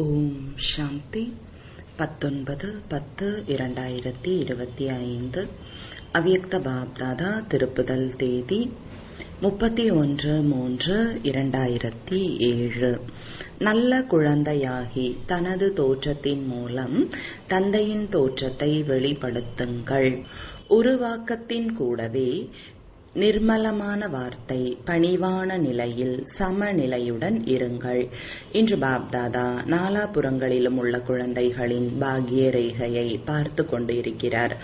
ஓம் சாந்தி. 19/10/2025 அவ்யக்த பாப்தாதா திருப்புதல் தேதி 31/3/2007. நல்ல குழந்தையாகி தனது தோற்றத்தின் மூலம் தந்தையின் தோற்றத்தை வெளிப்படுத்துங்கள். உருவாக்கத்தின் கூடவே நிர்மலமான வார்த்தை, பணிவான நிலையில் சமநிலையுடன் இருங்கள். இன்று பாப்தாதா நாலாபுறங்களிலும் உள்ள குழந்தைகளின் பாக்கிய ரேகையை பார்த்து கொண்டு இருக்கிறார்.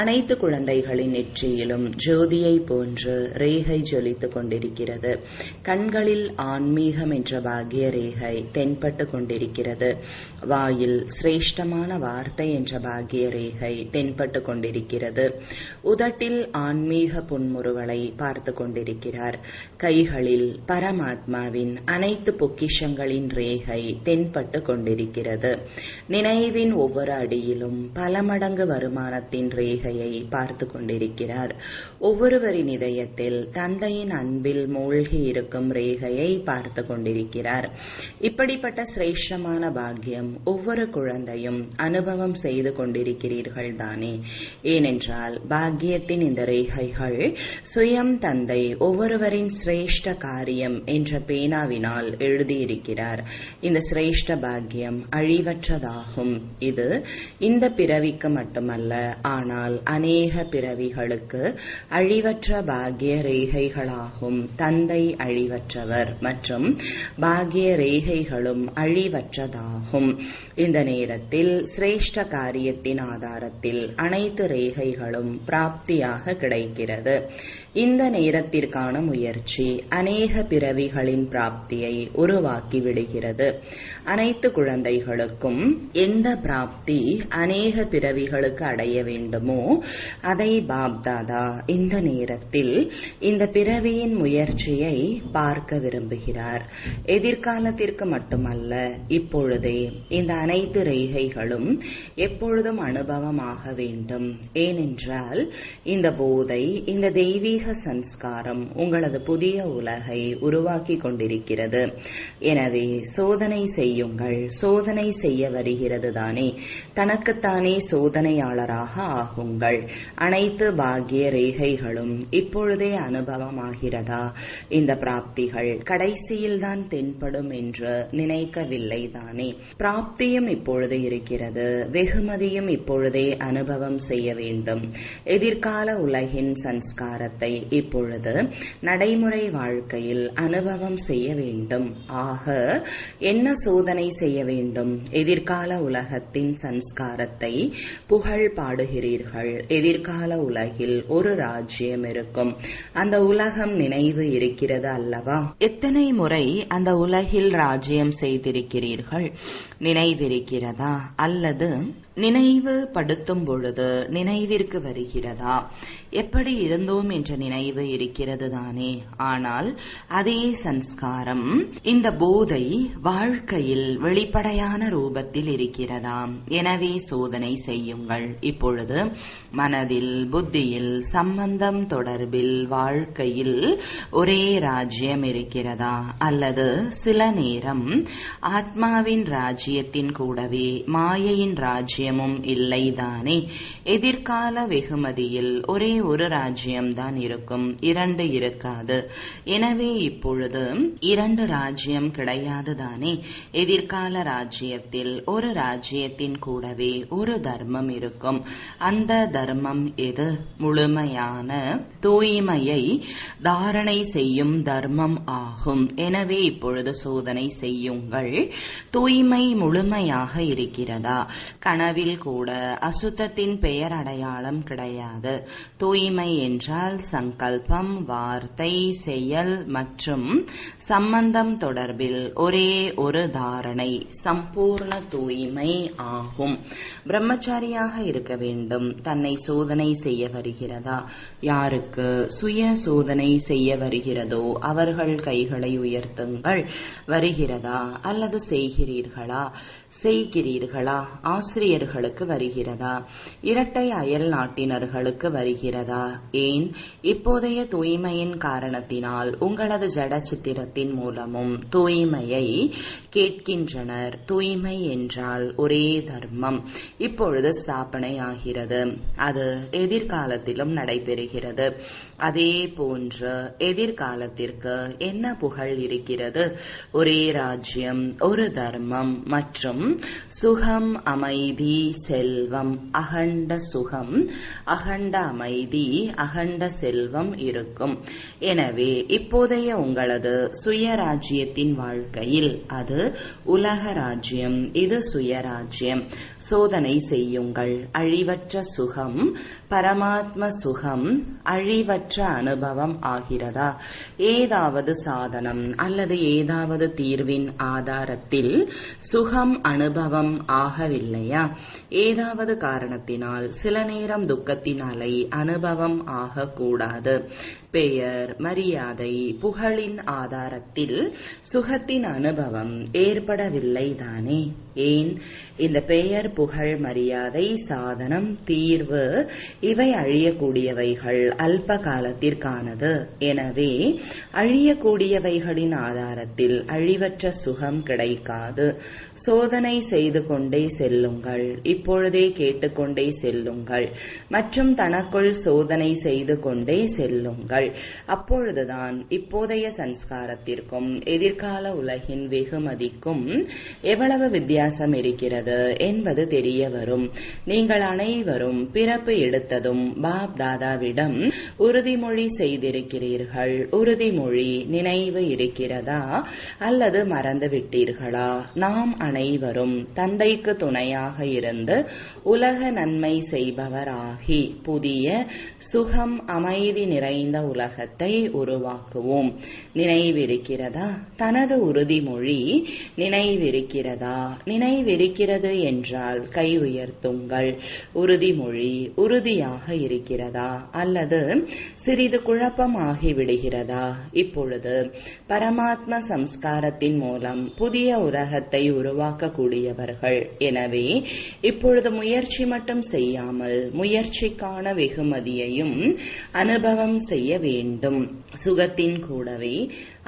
அனைத்து குழந்தைகளின் நெற்றியிலும் ஜோதியை போன்று ரேகை ஜொலித்துக் கொண்டிருக்கிறது. கண்களில் ஆன்மீகம் என்ற பாக்கிய ரேகை தென்பட்டு கொண்டிருக்கிறது. வாயில் சிரேஷ்டமான வார்த்தை என்ற பாக்கிய ரேகை தென்பட்டு கொண்டிருக்கிறது. உதட்டில் ஆன்மீக புன்முறுவலை பார்த்து கொண்டிருக்கிறார். கைகளில் பரமாத்மாவின் அனைத்து பொக்கிஷங்களின் ரேகை தென்பட்டு கொண்டிருக்கிறது. நினைவின் ஒவ்வொரு அடியிலும் பல மடங்கு வருமானத்தின் ரேகையை பார்த்து கொண்டிருக்கிறார். ஒவ்வொருவரின் இதயத்தில் தந்தையின் அன்பில் மூழ்கி இருக்கும் ரேகையை பார்த்து கொண்டிருக்கிறார். இப்படிப்பட்ட சிரேஷ்டமான பாக்கியம் ஒவ்வொரு குழந்தையும் அனுபவம் செய்து கொண்டிருக்கிறீர்கள் தானே? ஏனென்றால் பாக்கியத்தின் இந்த ரேகைகள் சுயம் தந்தை ஒவ்வொருவரின் சிரேஷ்ட காரியம் என்ற பேனாவினால் எழுதியிருக்கிறார். இந்த சிரேஷ்ட பாக்கியம் அழிவற்றதாகும். இது இந்த பிறவிக்கு மட்டுமல்ல, ஆனால் அநேக பிறவிகளுக்கு அழிவற்ற பாக்கிய ரேகைகளாகும். தந்தை அழிவற்றவர் மற்றும் பாக்கிய ரேகைகளும் அழிவற்றதாகும். இந்த நேரத்தில் சிரேஷ்ட காரியத்தின் ஆதாரத்தில் அனைத்து ரேகைகளும் பிராப்தியாக கிடைக்கிறது. இந்த நேரத்திற்கான முயற்சி அநேக பிறவிகளின் பிராப்தியை உருவாக்கி விடுகிறது. அனைத்து குழந்தைகளுக்கும் எந்த பிராப்தி அநேக பிறவிகளுக்கு அடைய வேண்டுமோ அதை பாப்தாதா இந்த நேரத்தில் இந்த பிறவியின் முயற்சியை பார்க்க விரும்புகிறார். எதிர்காலத்திற்கு மட்டுமல்ல, இப்பொழுதே இந்த அனைத்து ரேகைகளும் எப்பொழுதும் அனுபவமாக வேண்டும். ஏனென்றால் இந்த போதை, இந்த தெய்வீக சன்ஸ்காரம் உங்களது புதிய உலகை உருவாக்கி கொண்டிருக்கிறது. எனவே சோதனை செய்யுங்கள். சோதனை செய்ய வருகிறது தானே, தனக்குத்தானே சோதனையாளராக ஆகுங்கள். அனைத்து பாக்கிய ரேகைகளும் இப்பொழுதே அனுபவமாகிறதா? இந்த பிராப்திகள் கடைசியில்தான் தென்படும் என்று நினைக்கவில்லை தானே? பிராப்தியும் இப்பொழுது இருக்கிறது, வெகுமதியும் இப்பொழுதே அனுபவம் செய்ய வேண்டும். எதிர்கால உலகின் சன்ஸ்காரத்தை இப்பொழுது நடைமுறை வாழ்க்கையில் அனுபவம் செய்ய வேண்டும். ஆக என்ன சோதனை செய்ய வேண்டும்? எதிர்கால உலகத்தின் சன்ஸ்காரத்தை புகழ் பாடுகிறீர்கள். எதிர்கால உலகில் ஒரு ராஜ்யம் இருக்கும். அந்த உலகம் நினைவு இருக்கிறது அல்லவா? எத்தனை முறை அந்த உலகில் ராஜ்யம் செய்திருக்கிறீர்கள்? நினைவிருக்கிறதா? அல்லது நினைவு படுத்தும் பொழுது நினைவிற்கு வருகிறதா? எப்படி இருந்தோம் என்ற நினைவு இருக்கிறது தானே? ஆனால் அதே சன்ஸ்காரம், இந்த போதை வாழ்க்கையில் வெளிப்படையான ரூபத்தில் இருக்கிறதா? எனவே சோதனை செய்யுங்கள். இப்பொழுது மனதில், புத்தியில், சம்பந்தம் தொடர்பில், வாழ்க்கையில் ஒரே ராஜ்யம் இருக்கிறதா? அல்லது சில நேரம் ஆத்மாவின் ராஜ்யத்தின் கூடவே மாயையின் ராஜ்யம் இல்லைதானே? எதிர்கால வெகுமதியில் ஒரே ஒரு ராஜ்யம்தான் இருக்கும், இரண்டு இருக்காது. எனவே இப்பொழுது இரண்டு ராஜ்யம் கிடையாது தானே? எதிர்கால ராஜ்யத்தில் ஒரு ராஜ்யத்தின் கூடவே ஒரு தர்மம் இருக்கும். அந்த தர்மம் எது? முழுமையான தூய்மையை தாரணை செய்யும் தர்மம் ஆகும். எனவே இப்பொழுது சோதனை செய்யுங்கள். தூய்மை முழுமையாக இருக்கிறதா? கனவில் கூட அசுத்தத்தின் பெயர் அடையாளம் கிடையாது. தூய்மை என்றால் சங்கல்பம், வார்த்தை, செயல் மற்றும் சம்பந்தம் தொடர்பில் ஒரே ஒரு தாரணை, சம்பூர்ண தூய்மை ஆகும். பிரம்மச்சாரியாக இருக்க வேண்டும். தன்னை சோதனை செய்ய வருகிறதா? யாருக்கு சுய சோதனை செய்ய வருகிறதோ அவர்கள் கைகளை உயர்த்துங்கள். வருகிறதா? அல்லது செய்கிறீர்களா? ஆசிரியர்களுக்கு வருகிறதா? இரட்டை அயல் நாட்டினர்களுக்கு வருகிறதா? ஏன் இப்போதைய தூய்மையின் காரணத்தினால் உங்களது ஜட சித்திரத்தின் மூலமும் தூய்மையை கேட்கின்றனர். தூய்மை என்றால் ஒரே தர்மம் இப்பொழுது ஸ்தாபனை ஆகிறது. அது எதிர்காலத்திலும் நடைபெறுகிறது. அதே போன்று எதிர்காலத்திற்கு என்ன புகழ் இருக்கிறது? ஒரே ராஜ்யம், ஒரு தர்மம் மற்றும் சுகம், அமைதி, செல்வம், அகண்ட சுகம், அகண்ட அமைதி, அகண்ட செல்வம் இருக்கும். எனவே இப்போதைய உங்களது சுயராஜ்யத்தின் வாழ்க்கையில் அது உலக ராஜ்யம், இது சுயராஜ்யம். சோதனை செய்யுங்கள். அழிவற்ற சுகம், பரமாத்ம சுகம், அழிவற்ற அனுபவம் ஆகிறதா? ஏதாவது சாதனம் அல்லது ஏதாவது தீர்வின் ஆதாரத்தில் சுகம் அனுபவம் ஆகவில்லையா? ஏதாவது காரணத்தினால் சில நேரம் துக்கத்தின் அலை அனுபவம் ஆகக்கூடாது. பெயர், மரியாதை, புகழின் ஆதாரத்தில் சுகத்தின் அனுபவம் ஏற்படவில்லை தானே? ஏன்? இந்த பெயர், புகழ், மரியாதை, சாதனம், தீர்வு இவை அழியக்கூடியவைகள், அல்ப காலத்திற்கானது. எனவே அழியக்கூடியவைகளின் ஆதாரத்தில் அழிவற்ற சுகம் கிடைக்காது. சோதனை செய்து கொண்டே செல்லுங்கள். இப்பொழுதே கேட்டுக்கொண்டே செல்லுங்கள் மற்றும் தனக்குள் சோதனை செய்து கொண்டே செல்லுங்கள். அப்பொழுதுதான் இப்போதைய சன்ஸ்காரத்திற்கும் எதிர்கால உலகின் வெகுமதிக்கும் எவ்வளவு வித்தியாசம் இருக்கிறது என்பது தெரிய வரும். நீங்கள் அனைவரும் பிறப்பு எடுத்ததும் பாப் தாதாவிடம் உறுதிமொழி செய்திருக்கிறீர்கள். உறுதிமொழி நினைவு இருக்கிறதா அல்லது மறந்து விட்டீர்களா? நாம் அனைவரும் தந்தைக்கு துணையாக இருந்து உலக நன்மை செய்பவராகி புதிய சுகம், அமைதி நிறைந்த உலகத்தை உருவாக்குவோம். நினைவிருக்கிறதா? தனது உறுதிமொழி நினைவிருக்கிறதா? நினைவிருக்கிறது என்றால் கை உயர்த்துங்கள். உறுதிமொழி உறுதியாக இருக்கிறதா அல்லது சிறிது குழப்பமாகி விடுகிறதா? இப்பொழுது பரமாத்ம சம்ஸ்காரத்தின் மூலம் புதிய உலகத்தை உருவாக்கக்கூடியவர்கள். எனவே இப்பொழுது முயற்சி மட்டும் செய்யாமல் முயற்சிக்கான வெகுமதியையும் அனுபவம் செய்ய வேண்டும். சுகத்தின் கூடவே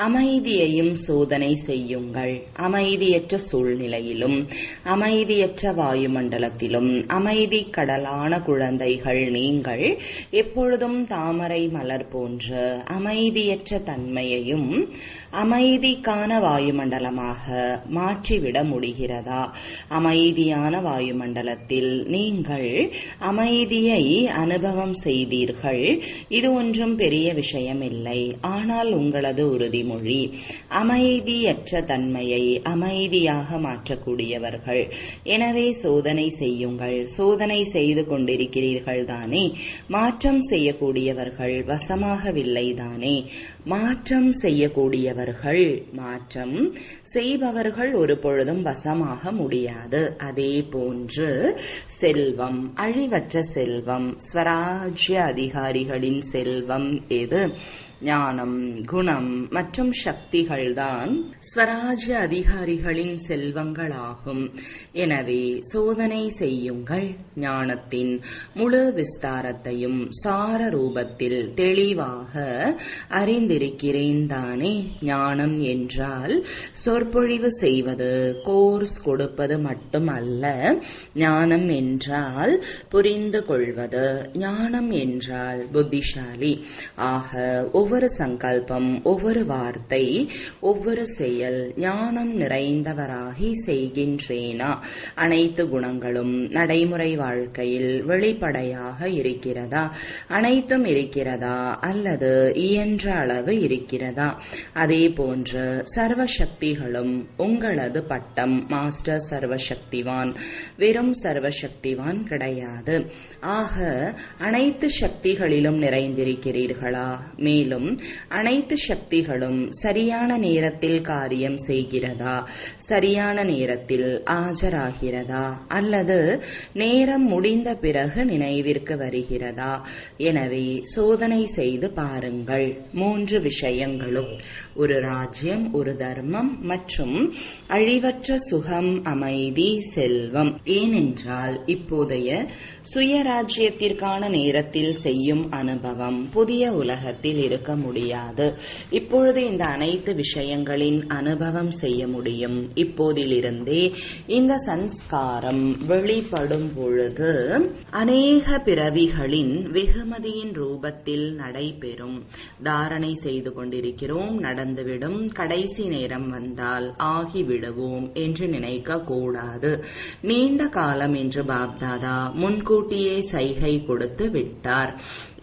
அமைதியையும் சோதனை செய்யுங்கள். அமைதியற்ற சூழ்நிலையிலும் அமைதியற்ற வாயுமண்டலத்திலும் அமைதி கடலான குழந்தைகள் நீங்கள் எப்பொழுதும் தாமரை மலர் போன்ற அமைதியற்ற தன்மையையும் அமைதிக்கான வாயுமண்டலமாக மாற்றிவிட முடிகிறதா? அமைதியான வாயுமண்டலத்தில் நீங்கள் அமைதியை அனுபவம் செய்தீர்கள். இது ஒன்றும் பெரிய விஷயமில்லை. ஆனால் உங்களது உறுதிமொழி அமைதியற்ற தன்மையை அமைதியாக மாற்றக்கூடியவர்கள். எனவே சோதனை செய்யுங்கள். சோதனை செய்து கொண்டிருக்கிறீர்கள் தானே? மாற்றம் செய்யக்கூடியவர்கள் வசமாகவில்லை தானே? மாற்றம் செய்யக்கூடியவர்கள், மாற்றம் செய்பவர்கள் ஒரு பொழுதும் வசமாக முடியாது. அதே போன்று செல்வம், அழிவற்ற செல்வம், ஸ்வராஜ்ய அதிகாரிகளின் செல்வம் எது? ஞானம், குணம் மற்றும் சக்திகள்தான் ஸ்வராஜ்ய அதிகாரிகளின் செல்வங்களாகும். எனவே சோதனை செய்யுங்கள். ஞானத்தின் முழு விஸ்தாரத்தையும் சார ரூபத்தில் தெளிவாக அறிந்திருக்கிறேன் தானே? ஞானம் என்றால் சொற்பொழிவு செய்வது, கோர்ஸ் கொடுப்பது மட்டுமல்ல. ஞானம் என்றால் புரிந்து கொள்வது. ஞானம் என்றால் புத்திசாலி. ஆக ஒவ்வொரு சங்கல்பம், ஒவ்வொரு வார்த்தை, ஒவ்வொரு செயல் ஞானம் நிறைந்தவராகி செய்கின்றேனா? அனைத்து குணங்களும் நடைமுறை வாழ்க்கையில் வெளிப்படையாக இருக்கிறதா? அனைத்தும் இருக்கிறதா அல்லது இயன்ற அளவு இருக்கிறதா? அதே போன்று சர்வசக்திகளும் உங்களது பட்டம் மாஸ்டர் சர்வசக்திவான், வெறும் சர்வசக்திவான் கிடையாது. ஆக அனைத்து சக்திகளிலும் நிறைந்திருக்கிறீர்களா? மேலும் மேலும் அனைத்து சக்திகளும் சரியான நேரத்தில் காரியம் செய்கிறதா, சரியான நேரத்தில் ஆஜராகிறதா, அல்லது நேரம் முடிந்த பிறகு நினைவிற்கு வருகிறதா? எனவே சோதனை செய்து பாருங்கள். 3 விஷயங்களும்: ஒரு ராஜ்யம், ஒரு தர்மம் மற்றும் அழிவற்ற சுகம், அமைதி, செல்வம். ஏனென்றால் இப்போதைய சுயராஜ்யத்திற்கான நேரத்தில் செய்யும் அனுபவம் புதிய உலகத்தில் இருக்க முடியாது. இப்பொழுது இந்த அனைத்து விஷயங்களின் அனுபவம் செய்ய முடியும். இப்போதிலிருந்தே இந்த சன்ஸ்காரம் வெளிப்படும் பொழுது அநேக பிறவிகளின் வெகுமதியின் ரூபத்தில் நடைபெறும். தாரணை செய்து கொண்டிருக்கிறோம், நடந்துவிடும், கடைசி நேரம் வந்தால் ஆகிவிடுவோம் என்று நினைக்க கூடாது. நீண்ட காலம் என்று பாப்தாதா முன்கூட்டியே சைகை கொடுத்து விட்டார்.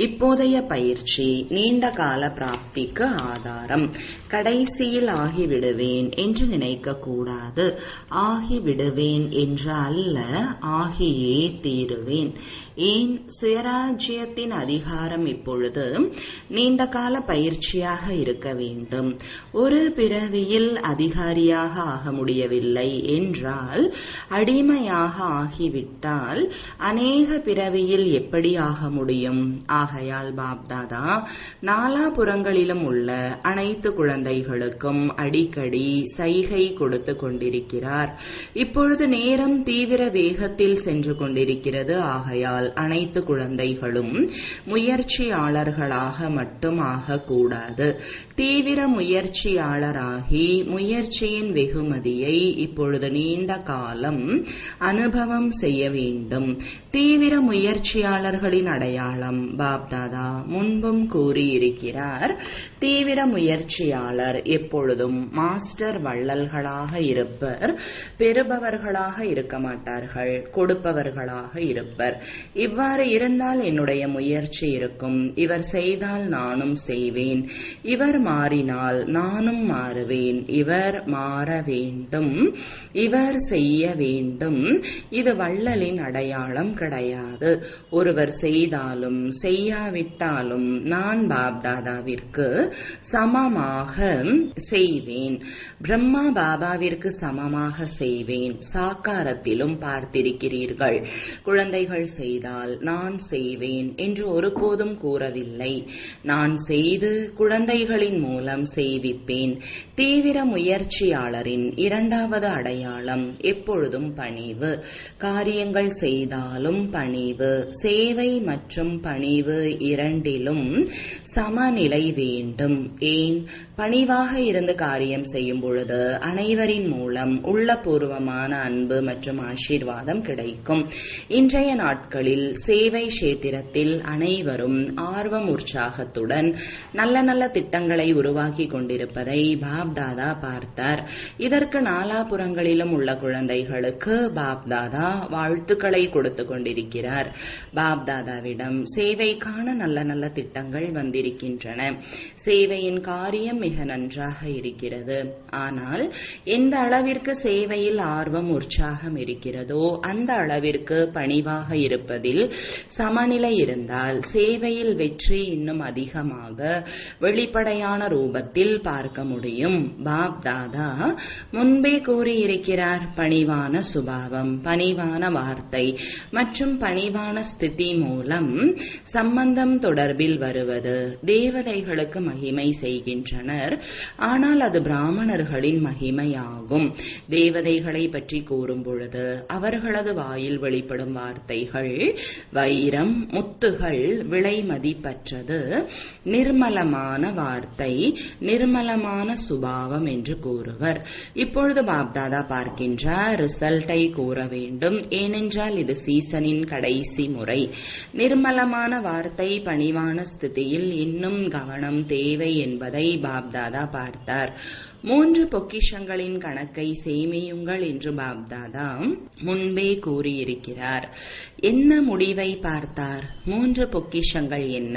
இப்போதைய பயிற்சி நீண்ட கால பிராப்திக்கு ஆதாரம். கடைசியில் ஆகிவிடுவேன் என்று நினைக்க கூடாது. ஆகிவிடுவேன் என்று அல்ல, ஆகியே தீருவேன். ஏன்? சுயராஜ்யத்தின் அதிகாரம் இப்பொழுது நீண்ட கால பயிற்சியாக இருக்க வேண்டும். ஒரு பிறவியில் அதிகாரியாக ஆக முடியவில்லை என்றால், அடிமையாக ஆகிவிட்டால் அநேக பிறவியில் எப்படி ஆக முடியும்? ஆகையால் பாப்தாதா நாலாபுறங்களிலும் உள்ள அனைத்து குழந்தைகளுக்கும் அடிக்கடி சைகை கொடுத்து கொண்டிருக்கிறார். இப்பொழுது நேரம் தீவிர வேகத்தில் சென்று கொண்டிருக்கிறது. ஆகையால் அனைத்து குழந்தைகளும் முயற்சியாளர்களாக மட்டும் ஆகக்கூடாது. தீவிர முயற்சியாளராகி முயற்சியின் வெகுமதியை இப்பொழுது நீண்ட காலம் அனுபவம் செய்ய வேண்டும். தீவிர முயற்சியாளர்களின் அடையாளம் பாப்தாதா முன்பும் கூறியிருக்கிறார். தீவிர முயற்சியாளர் எப்பொழுதும் மாஸ்டர் வள்ளல்களாக இருப்பர். பெறுபவர்களாக இருக்க மாட்டார்கள், கொடுப்பவர்களாக இருப்பர். இவ்வாறு இருந்தால் என்னுடைய முயற்சி இருக்கும். இவர் செய்தால் நானும் செய்வேன், இவர் மாறினால் நானும் மாறுவேன், இவர் மாற வேண்டும், இவர் செய்ய வேண்டும். இது வள்ளலின் அடையாளம் கிடையாது. ஒருவர் செய்தாலும் செய்யாவிட்டாலும் நான் பாப்தாதாவிற்கு சமமாக செய்வேன். பிரம்மா பாபாவிற்கு சமமாக செய்வேன். சாக்காரத்திலும் பார்த்திருக்கிறீர்கள். குழந்தைகள் செய்தால் நான் செய்வேன் என்று ஒருபோதும் கூறவில்லை. நான் செய்து குழந்தைகளின் மூலம் செய்விப்பேன். தீவிர முயற்சியாளரின் இரண்டாவது அடையாளம் எப்பொழுதும் பணிவு. காரியங்கள் செய்தாலும் பணிவு. சேவை மற்றும் பணிவு இரண்டிலும் சமநிலை வேண்டும். ஏன்? பணிவாக இருந்து காரியம் செய்யும் பொழுது அனைவரின் மூலம் உள்ளபூர்வமான அன்பு மற்றும் ஆசீர்வாதம் கிடைக்கும். இன்றைய நாட்களில் சேவை கஷேத்திரத்தில் அனைவரும் ஆர்வம் உற்சாகத்துடன் நல்ல நல்ல திட்டங்களை உருவாக்கி கொண்டிருப்பதை பாப்தாதா பார்த்தார். இதற்கு நாலாபுறங்களிலும் உள்ள குழந்தைகளுக்கு பாப்தாதா வாழ்த்துக்களை கொடுத்து கொண்டிருக்கிறார். பாப்தாதாவிடம் சேவைக்கான நல்ல நல்ல திட்டங்கள் வந்திருக்கின்றன. சேவையின் காரியம் மிக நன்றாக இருக்கிறது. ஆனால் எந்த அளவிற்கு சேவையில் ஆர்வம் உற்சாகம் இருக்கிறதோ அந்த அளவிற்கு பணிவாக இருப்பதில் சமநிலை இருந்தால் சேவையில் வெற்றி இன்னும் அதிகமாக வெளிப்படையான ரூபத்தில் பார்க்க முடியும். பாப்தாதா முன்பே கூறியிருக்கிறார், பணிவான சுபாவம், பணிவான வார்த்தை மற்றும் பணிவான ஸ்திதி மூலம் சம்பந்தம் தொடர்பில் வருவது தேவதைகளுக்கு மகிமை செய்கின்றனர். ஆனால் அது பிராமணர்களின் மகிமையாகும். தேவதைகளை பற்றி கூறும் பொழுது அவர்களது வாயில் வெளிப்படும் வார்த்தைகள் வைரம், முத்துகள், விலை மதிப்பற்றது, நிர்மலமான வார்த்தை, நிர்மலமான சுபாவம் என்று கூறுவர். இப்பொழுது பாப்தாதா பார்க்கின்றார், ரிசல்ட்டை கூற வேண்டும். ஏனென்றால் இது சீசனின் கடைசி முறை. நிர்மலமான வார்த்தை, பணிவான ஸ்திதியில் இன்னும் கவனம் தேவை என்பதை பாப்தாதா பார்த்தார். 3 பொக்கிஷங்களின் கணக்கை சேமியுங்கள் என்று பாப்தாதா முன்பே கூறியிருக்கிறார். என்ன முடிவை பார்த்தார்? 3 பொக்கிஷங்கள் என்ன?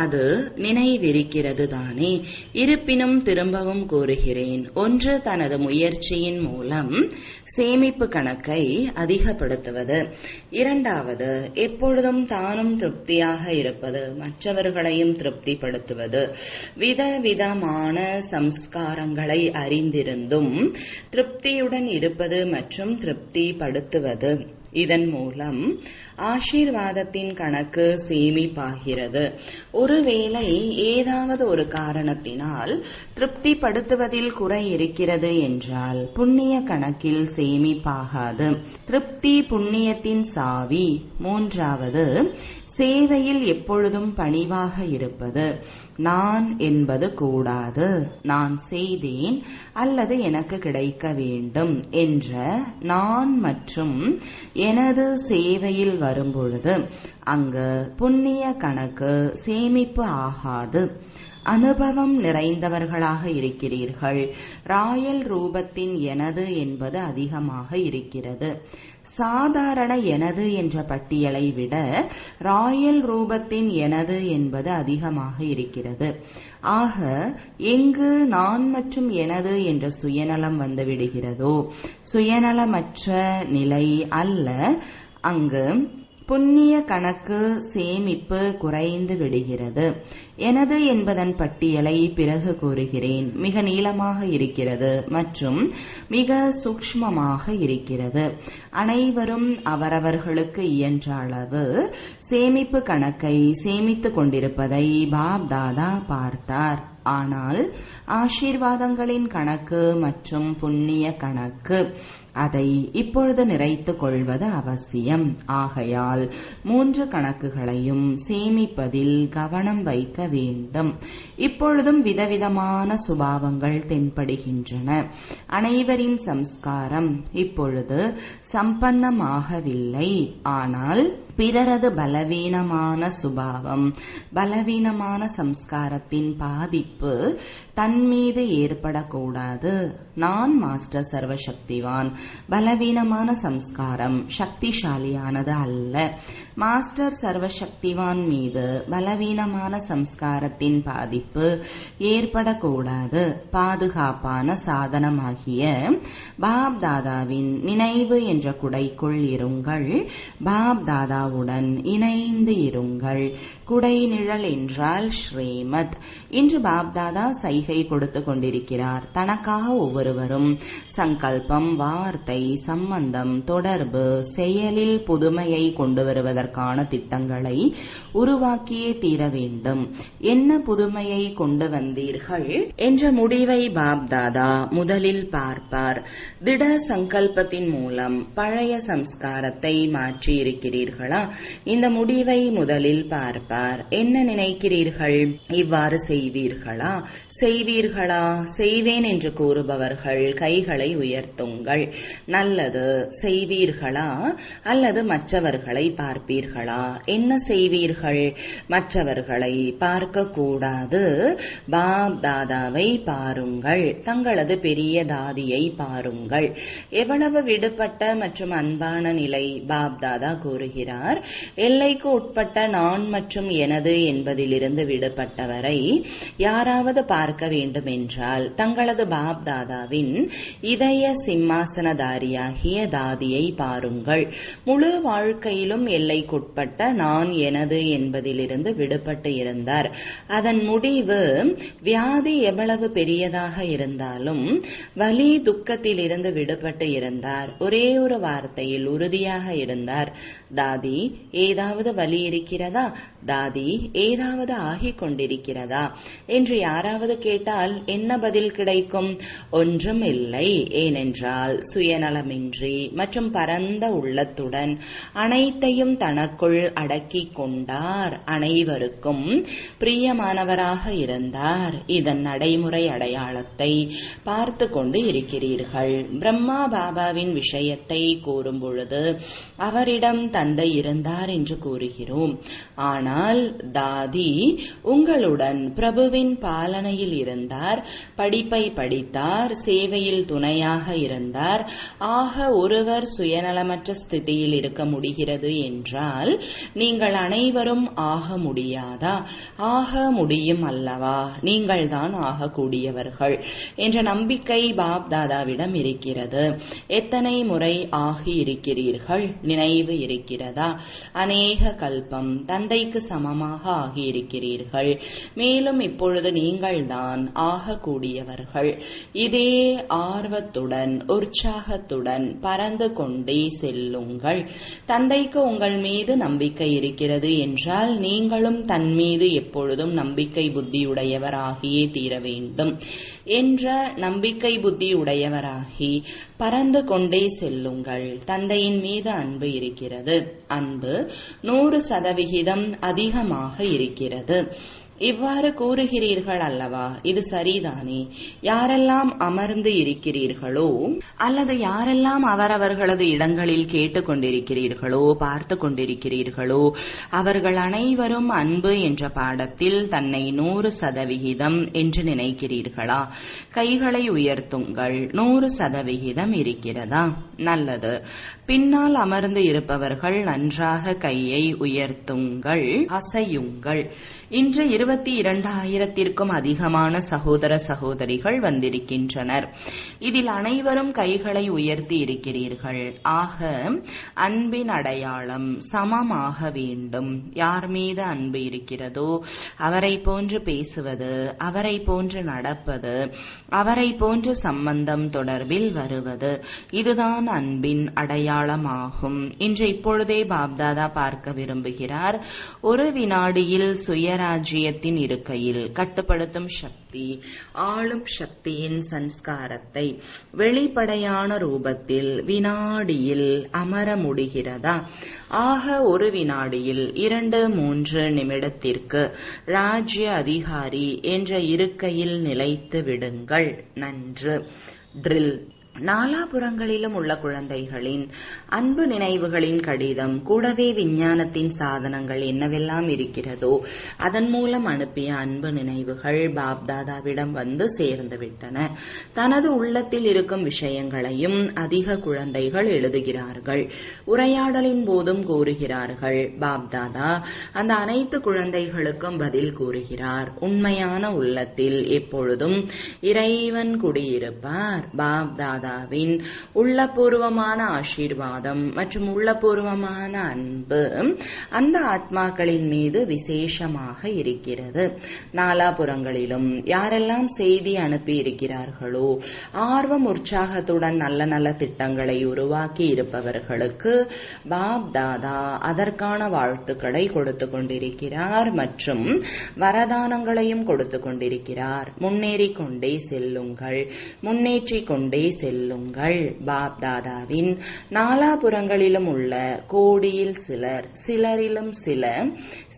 அது நினைவிருக்கிறது தானே. இருப்பினும் திரும்பவும் கூறுகிறேன். 1 தனது முயற்சியின் மூலம் சேமிப்பு கணக்கை அதிகப்படுத்துவது. 2வது எப்பொழுதும் தானும் திருப்தியாக இருப்பது, மற்றவர்களையும் திருப்திப்படுத்துவது. விதவிதமான சம்ஸ்காரங்களை அறிந்திருந்தும் திருப்தியுடன் இருப்பது மற்றும் திருப்திப்படுத்துவது. இதன் மூலம் ஆசீர்வாதத்தின் கணக்கு சேமிப்பாகிறது. ஒருவேளை ஏதாவது ஒரு காரணத்தினால் திருப்திப்படுத்துவதில் குறை இருக்கிறது என்றால் புண்ணிய கணக்கில் சேமிப்பாகாது. திருப்தி புண்ணியத்தின் சாவி. 3வது சேவையில் எப்பொழுதும் பணிவாக இருப்பது. நான் என்பது கூடாது. நான் செய்தேன் அல்லது எனக்கு கிடைக்க வேண்டும் என்ற நான் மற்றும் எனது சேவையில் வரும்பொழுது அங்கு புண்ணிய கணக்கு சேமிப்பு ஆகாது. அனுபவம் நிறைந்தவர்களாக இருக்கிறீர்கள். ராயல் ரூபத்தின் எனது என்பது அதிகமாக இருக்கிறது. சாதாரண எனது என்ற பட்டியலை விட ராயல் ரூபத்தின் எனது என்பது அதிகமாக இருக்கிறது. ஆக எங்கு நான் மற்றும் எனது என்ற சுயநலம் வந்துவிடுகிறதோ, சுயநலமற்ற நிலை அல்ல, அங்கு புண்ணிய கணக்கு சேமிப்பு குறைந்து விடுகிறது. எனது என்பதன் பட்டியலை பிறகு கூறுகிறேன். மிக நீளமாக இருக்கிறது மற்றும் மிக சூக்ஷ்மமாக இருக்கிறது. அனைவரும் அவரவர்களுக்கு இயன்ற அளவு சேமிப்பு கணக்கை சேமித்துக் கொண்டிருப்பதை பாப்தாதா பார்த்தார். ஆனால் ஆசீர்வாதங்களின் கணக்கு மற்றும் புண்ணிய கணக்கு அதை இப்பொழுது நிறைத்துக் கொள்வது அவசியம். ஆகையால் 3 கணக்குகளையும் சேமிப்பதில் கவனம் வைக்க வேண்டும். இப்பொழுதும் விதவிதமான சுபாவங்கள் தென்படுகின்றன. அனைவரின் சம்ஸ்காரம் இப்பொழுது சம்பன்னமாகவில்லை. ஆனால் பிறரது பலவீனமான சுபாவம், பலவீனமான சம்ஸ்காரத்தின் பாதிப்பு தன்மீது ஏற்படக்கூடாது. நான் மாஸ்டர் சர்வசக்திவான். பலவீனமான சம்ஸ்காரம் சக்திசாலியானது அல்ல. மாஸ்டர் சர்வசக்திவான் மீது பலவீனமான சம்ஸ்காரத்தின் பாதிப்பு ஏற்படக்கூடாது. பாதுகாப்பான சாதனமாகிய பாப்தாதாவின் நினைவு என்ற குடைக்குள் இருங்கள். பாப்தாதாவுடன் இணைந்து இருங்கள். குடை நிழல் என்றால் ஸ்ரீமத். இன்று பாப்தாதா சைகை கொடுத்து கொண்டிருக்கிறார். தனக்காக ஒவ்வொருவரும் சங்கல்பம், வார்த்தை, சம்பந்தம், தொடர்பு, செயலில் புதுமையை கொண்டு வருவதற்கான திட்டங்களை உருவாக்கியே தீர வேண்டும். என்ன புதுமையை கொண்டு வந்தீர்கள் என்ற முடிவை பாப்தாதா முதலில் பார்ப்பார். திட சங்கல்பத்தின் மூலம் பழைய சம்ஸ்காரத்தை மாற்றி இருக்கிறீர்களா? இந்த முடிவை முதலில் பார்ப்பார். என்ன நினைக்கிறீர்கள்? இவ்வாறு செய்வீர்களா? செய்வேன் என்று கூறுபவர்கள் கைகளை உயர்த்துங்கள். நல்லது. செய்வீர்களா அல்லது மற்றவர்களை பார்ப்பீர்களா? என்ன செய்வீர்கள்? மற்றவர்களை பார்க்க கூடாது. பாப் தாதாவை பாருங்கள். தங்களது பெரிய தாதியை பாருங்கள். எவ்வளவு விடுபட்ட மற்றும் அன்பான நிலை பாப் தாதா கூறுகிறார். எல்லைக்கு உட்பட்ட நான் மற்றும் எனது என்பதிலிருந்து விடுபட்டவரை யாராவது பார்க்க வேண்டும் என்றால் தங்களது பாப் தாதாவின் இதய சிம்மாசனதாரியாகிய தாதியை பாருங்கள். முழு வாழ்க்கையிலும் எல்லைக்குட்பட்ட நான் எனது என்பதிலிருந்து விடுபட்டு இருந்தார். அதன் முடிவு வியாதி எவ்வளவு பெரியதாக இருந்தாலும் வலி துக்கத்திலிருந்து விடுபட்டு இருந்தார். ஒரே ஒரு வார்த்தையில் உறுதியாக இருந்தார். தாதி, ஏதாவது வலி இருக்கிறதா? தாதி, ஏதாவது ஆகிக் கொண்டிருக்கிறதா என்று யாராவது கேட்டால் என்ன பதில் கிடைக்கும்? ஒன்றும் இல்லை. ஏனென்றால் சுயநலமின்றி மற்றும் பரந்த உள்ளத்துடன் அனைத்தையும் தனக்குள் அடக்கிக் கொண்டார். அனைவருக்கும் பிரியமானவராக இருந்தார். இதன் நடைமுறை அடையாளத்தை பார்த்து கொண்டு இருக்கிறீர்கள். பிரம்மா பாபாவின் விஷயத்தை கூறும் பொழுது அவரிடம் தந்தை இருந்தார் என்று கூறுகிறோம். ஆனால் தாதி உங்களுடன் பிரபுவின் பாலனையில் இருந்தார், படிப்பை படித்தார், சேவையில் துணையாக இருந்தார். ஆக ஒருவர் சுயநலமற்ற ஸ்திதியில் இருக்க முடிகிறது என்றால் நீங்கள் அனைவரும் ஆக முடியாதா? ஆக முடியும் அல்லவா? நீங்கள் தான் ஆகக்கூடியவர்கள் என்ற நம்பிக்கை பாப் தாதாவிடம் இருக்கிறது. எத்தனை முறை ஆகி இருக்கிறீர்கள்? நினைவு இருக்கிறதா? அநேக கல்பம் தந்தைக்கு சமமாக ஆகியிருக்கிறீர்கள். மேலும் இப்பொழுது நீங்கள்தான் ஆகக்கூடியவர்கள். இதே ஆர்வத்துடன் உற்சாகத்துடன் பறந்து கொண்டே செல்லுங்கள். தந்தைக்கு உங்கள் மீது நம்பிக்கை இருக்கிறது என்றால் நீங்களும் தன் மீது எப்பொழுதும் நம்பிக்கை புத்தியுடையவராகியே தீர வேண்டும் என்ற நம்பிக்கை புத்தியுடையவராகி பறந்து கொண்டே செல்லுங்கள். தந்தையின் மீது அன்பு இருக்கிறது. அன்பு 100% அதிகமாக இருக்கிறது. இவ்வாறு கூறுகிறீர்கள் அல்லவா? இது சரிதானே? யாரெல்லாம் அமர்ந்து இருக்கிறீர்களோ அல்லது யாரெல்லாம் அவரவர்களது இடங்களில் கேட்டுக்கொண்டிருக்கிறீர்களோ பார்த்து கொண்டிருக்கிறீர்களோ அவர்கள் அனைவரும் அன்பு என்ற பாடத்தில் தன்னை 100% என்று நினைக்கிறீர்களா? கைகளை உயர்த்துங்கள். 100% இருக்கிறதா? நல்லது. பின்னால் அமர்ந்து இருப்பவர்கள் நன்றாக கையை உயர்த்துங்கள், அசையுங்கள். இன்று 22,000க்கும் அதிகமான சகோதர சகோதரிகள் வந்திருக்கின்றனர். இதில் அனைவரும் கைகளை உயர்த்தி இருக்கிறீர்கள். ஆக அன்பின் அடையாளம் சமமாக வேண்டும். யார் மீது அன்பு இருக்கிறதோ அவரை போன்று பேசுவது, அவரை போன்று நடப்பது, அவரை போன்று சம்பந்தம் தொடர்பில் வருவது, இதுதான் அன்பின் அடையாளமாகும். இன்று இப்பொழுதே பாப்தாதா பார்க்க விரும்புகிறார். ஒரு வினாடியில் சுயராஜ்யத்தின் இருக்கையில் கட்டுப்படுத்தும் சக்தி, ஆளும் சக்தியின் சன்ஸ்காரத்தை வெளிப்படையான ரூபத்தில் வினாடியில் அமர முடிகிறதா? ஆக ஒரு வினாடியில் 2-3 நிமிடத்திற்கு ராஜ்ய அதிகாரி என்ற இருக்கையில் நிலைத்து விடுங்கள். நன்று. ட்ரில். நாலாபுறங்களிலும் உள்ள குழந்தைகளின் அன்பு நினைவுகளின் கடிதம் கூடவே விஞ்ஞானத்தின் சாதனங்கள் என்னவெல்லாம் இருக்கிறதோ அதன் மூலம் அனுப்பிய அன்பு நினைவுகள் பாப்தாதாவிடம் வந்து சேர்ந்துவிட்டன. தனது உள்ளத்தில் இருக்கும் விஷயங்களையும் அதிக குழந்தைகள் எழுதுகிறார்கள். உரையாடலின் போதும் கூறுகிறார்கள். பாப்தாதா அந்த அனைத்து குழந்தைகளுக்கும் பதில் கூறுகிறார். உண்மையான உள்ளத்தில் எப்பொழுதும் இறைவன் குடியிருப்பார். பாப்தாதா உள்ளபூர்வமான ஆசீர்வாதம் மற்றும் உள்ளபூர்வமான அன்பு அந்த ஆத்மாக்களின் மீது விசேஷமாக இருக்கிறது. நாலாபுறங்களிலும் யாரெல்லாம் செய்தி அனுப்பி இருக்கிறார்களோ ஆர்வம் உற்சாகத்துடன் நல்ல நல்ல திட்டங்களை உருவாக்கி இருப்பவர்களுக்கு பாப்தாதா அதற்கான வாழ்த்துக்களை கொடுத்து கொண்டிருக்கிறார் மற்றும் வரதானங்களையும் கொடுத்து கொண்டிருக்கிறார். முன்னேறிக் கொண்டே செல்லுங்கள், முன்னேற்றிக் கொண்டே செல்லுங்கள். பாப்தாதாவின் நாலாபுறங்களிலும் உள்ள கோடியில் சிலர், சிலரிலும் சில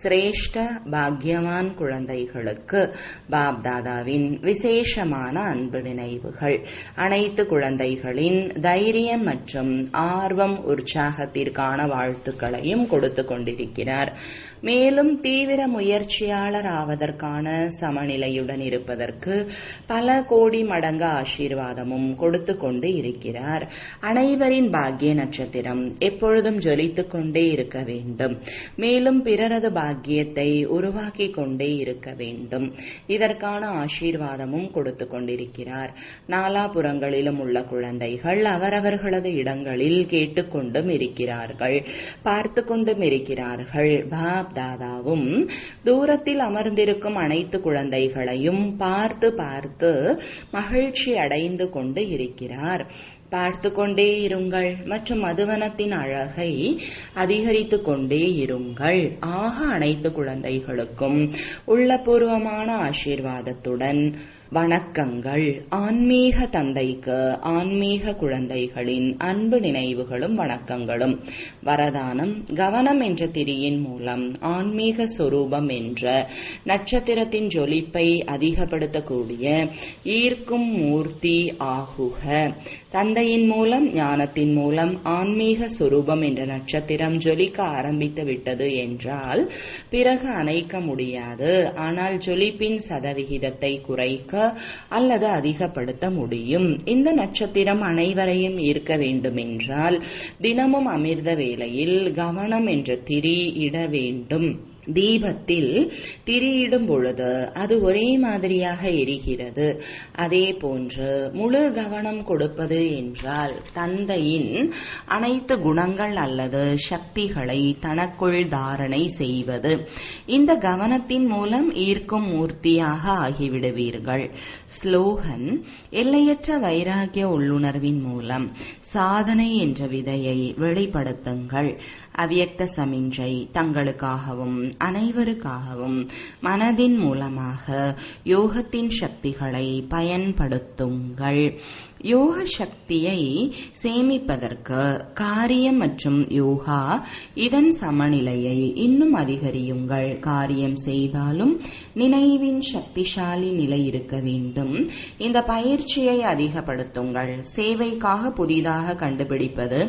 சிரேஷ்ட பாக்யவான் குழந்தைகளுக்கு பாப்தாதாவின் விசேஷமான அன்பு நினைவுகள். அனைத்து குழந்தைகளின் தைரியம் மற்றும் ஆர்வம் உற்சாகத்திற்கான வாழ்த்துக்களையும் கொடுத்து கொண்டிருக்கிறார். மேலும் தீவிர முயற்சியாளர் ஆவதற்கான சமநிலையுடன் இருப்பதற்கு பல கோடி மடங்கு ஆசீர்வாதமும் கொடுத்து கொண்டு இருக்கிறார். அனைவரின் பாக்கிய நட்சத்திரம் எப்பொழுதும் ஜொலித்துக் கொண்டே இருக்க வேண்டும். மேலும் பிறரது பாக்கியத்தை உருவாக்கி கொண்டே இருக்க வேண்டும். இதற்கான ஆசீர்வாதமும் கொடுத்து கொண்டிருக்கிறார். நாலாபுறங்களிலும் உள்ள குழந்தைகள் அவரவர்களது இடங்களில் கேட்டுக்கொண்டும் இருக்கிறார்கள், பார்த்து கொண்டும் இருக்கிறார்கள். தாதாவும் தூரத்தில் அமர்ந்திருக்கும் அனைத்து குழந்தைகளையும் பார்த்து பார்த்து மகிழ்ச்சி அடைந்து கொண்டு இருக்கிறார். பார்த்து கொண்டே இருங்கள் மற்றும் மதுவனத்தின் அழகை அதிகரித்து கொண்டே இருங்கள். ஆக அனைத்து குழந்தைகளுக்கும் உள்ளபூர்வமான ஆசீர்வாதத்துடன் வணக்கங்கள். ஆன்மீக தந்தைக்கு ஆன்மீக குழந்தைகளின் அன்பு நினைவுகளும் வணக்கங்களும். வரதானம்: கவனம் என்ற திரியின் மூலம் ஆன்மீக சொரூபம் என்ற நட்சத்திரத்தின் ஜொலிப்பை அதிகப்படுத்தக்கூடிய ஈர்க்கும் மூர்த்தி ஆகுக. தந்தையின் மூலம், ஞானத்தின் மூலம் ஆன்மீக சொரூபம் என்ற நட்சத்திரம் ஜொலிக்க ஆரம்பித்து விட்டது என்றால் பிறகு அணைக்க முடியாது. ஆனால் ஜொலிப்பின் சதவிகிதத்தை குறைக்க அல்லது அதிகப்படுத்த முடியும். இந்த நட்சத்திரம் அனைவரையும் ஈர்க்க வேண்டுமென்றால் தினமும் அமிர்த வேளையில் கவனம் என்ற திரி இட வேண்டும். தீபத்தில் திரியிடும் பொழுது அது ஒரே மாதிரியாக எரிகிறது. அதே போன்று முழு கவனம் கொடுப்பது என்றால் தந்தையின் அனைத்து குணங்கள் அல்லது சக்திகளை தனக்குள் தாரணை செய்வது. இந்த கவனத்தின் மூலம் ஈர்க்கும் மூர்த்தியாக ஆகிவிடுவீர்கள். ஸ்லோகன்: எல்லையற்ற வைராகிய உள்ளுணர்வின் மூலம் சாதனை என்ற விதையை வெளிப்படுத்துங்கள். அவ்யக்த சமிஞ்சை தங்களுக்காகவும் அனைவருக்காகவும் மனதின் மூலமாக யோகத்தின் சக்திகளை பயன்படுத்துங்கள். யோக சக்தியை சேமிப்பதற்கு காரியம் மற்றும் யோகா இதன் சமநிலையை இன்னும் அதிகரியுங்கள். காரியம் செய்தாலும் நினைவின் சக்திசாலி நிலை இருக்க வேண்டும். இந்த பயிற்சியை அதிகப்படுத்துங்கள். சேவைக்காக புதிதாக கண்டுபிடிப்பது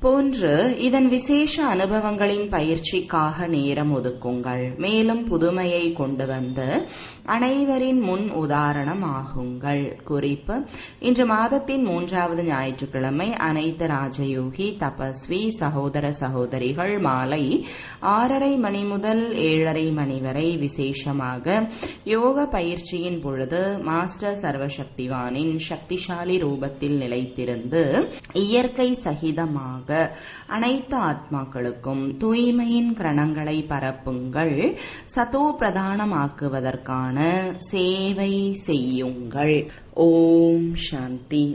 போன்று இதன் விசேஷ அனுபவங்களின் பயிற்சிக்காக நேரம் ஒதுக்குங்கள். மேலும் புதுமையை கொண்டு வந்து அனைவரின் முன் உதாரணம் ஆகுங்கள். குறிப்பு: இன்று மாதத்தின் 3வது ஞாயிற்றுக்கிழமை அனைத்து ராஜயோகி தபஸ்வி சகோதர சகோதரிகள் மாலை 6:30 மணி முதல் 7:30 மணி வரை விசேஷமாக யோக பயிற்சியின் பொழுது மாஸ்டர் சர்வசக்திவானின் சக்திசாலி ரூபத்தில் நிலைத்திருந்து இயற்கை சகிதமாக அனைத்து ஆத்மாக்களுக்கும் தூய்மையின் கிரணங்களை பரப்புங்கள். சதோ பிரதானமாக்குவதற்கான சேவை செய்யுங்கள். ஓம் சாந்தி.